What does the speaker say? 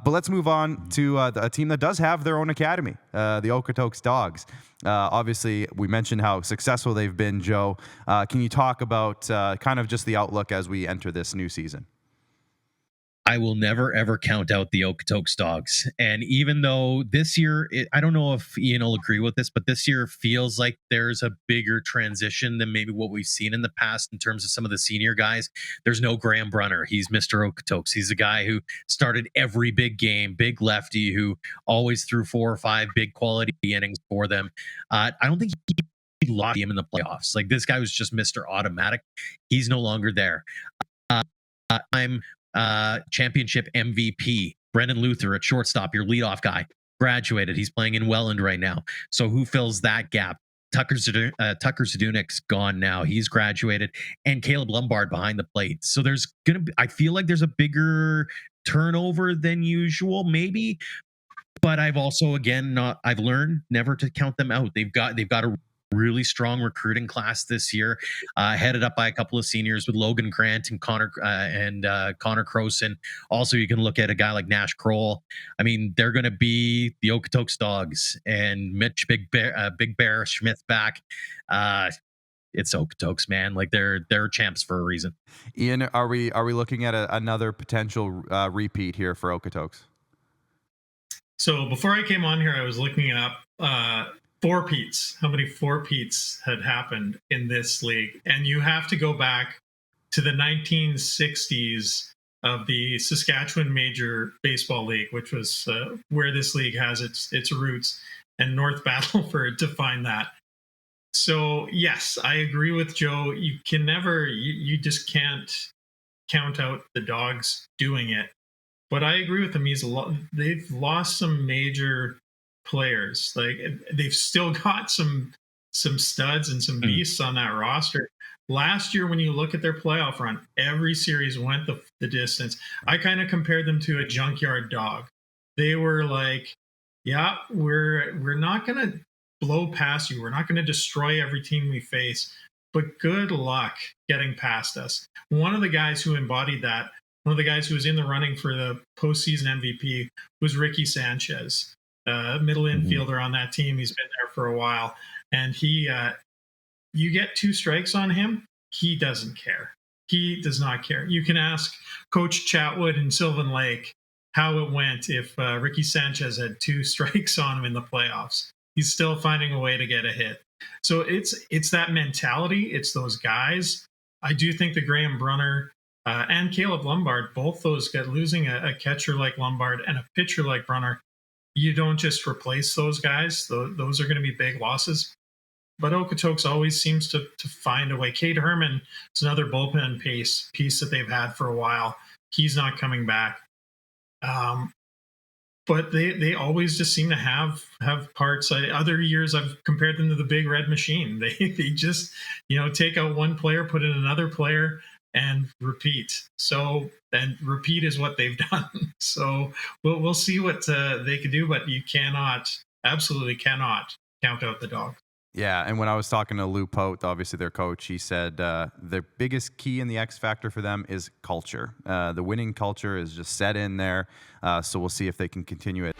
But let's move on to a team that does have their own academy, the Okotoks Dawgs. Obviously, we mentioned how successful they've been, Joe. Can you talk about kind of just the outlook as we enter this new season? I will never, ever count out the Okotoks Dawgs. And even though this year, I don't know if Ian will agree with this, but this year feels like there's a bigger transition than maybe what we've seen in the past in terms of some of the senior guys. There's no Graham Brunner. He's Mr. Okotoks. He's a guy who started every big game, big lefty who always threw 4 or 5 big quality innings for them. I don't think he lost him in the playoffs. Like, this guy was just Mr. Automatic. He's no longer there. I'm championship MVP Brendan Luther at shortstop, your leadoff guy, graduated. He's playing in Welland right now. So who fills that gap? Tucker Zadunek's gone now. He's graduated, and Caleb Lombard behind the plate. So there's gonna be, I feel like there's a bigger turnover than usual, maybe. But I've also, again, I've learned never to count them out. They've got a really strong recruiting class this year, headed up by a couple of seniors with Logan Grant and Connor Croson. Also, you can look at a guy like Nash Kroll. I mean, they're going to be the Okotoks Dawgs, and Mitch Big Bear Schmidt back. It's Okotoks, man. Like, they're champs for a reason. Ian, are we looking at another potential repeat here for Okotoks? So before I came on here, I was looking up four-peats, how many four-peats had happened in this league. And you have to go back to the 1960s of the Saskatchewan Major Baseball League, which was where this league has its roots, and North Battleford to find that. So, yes, I agree with Joe. You can never, you just can't count out the Dawgs doing it. But I agree with him. They've lost some major players. Like, they've still got some studs and some beasts on that roster. Last year, when you look at their playoff run, every series went the distance. I kind of compared them to a junkyard dog. They were like, yeah, we're not going to blow past you. We're not going to destroy every team we face, but good luck getting past us. One of the guys who embodied that, one of the guys who was in the running for the postseason MVP, was Ricky Sanchez. Middle infielder on that team. He's been there for a while, and he you get 2 strikes on him, he doesn't care. He does not care. You can ask Coach Chatwood in Sylvan Lake how it went if Ricky Sanchez had 2 strikes on him in the playoffs. He's still finding a way to get a hit. So it's that mentality. It's those guys. I do think the Graham Brunner and Caleb Lombard, both those guys, losing a catcher like Lombard and a pitcher like Brunner, you don't just replace those guys. Those are going to be big losses. But Okotoks always seems to find a way. Cade Herman is another bullpen piece that they've had for a while. He's not coming back. But they always just seem to have parts. Other years I've compared them to the Big Red Machine. They just, take out one player, put in another player, and repeat. So, and repeat is what they've done. So we'll see what they can do, but you absolutely cannot count out the Dawgs. Yeah, and when I was talking to Lou Pote, obviously their coach, he said the biggest key in the X factor for them is culture. The winning culture is just set in there, so we'll see if they can continue it.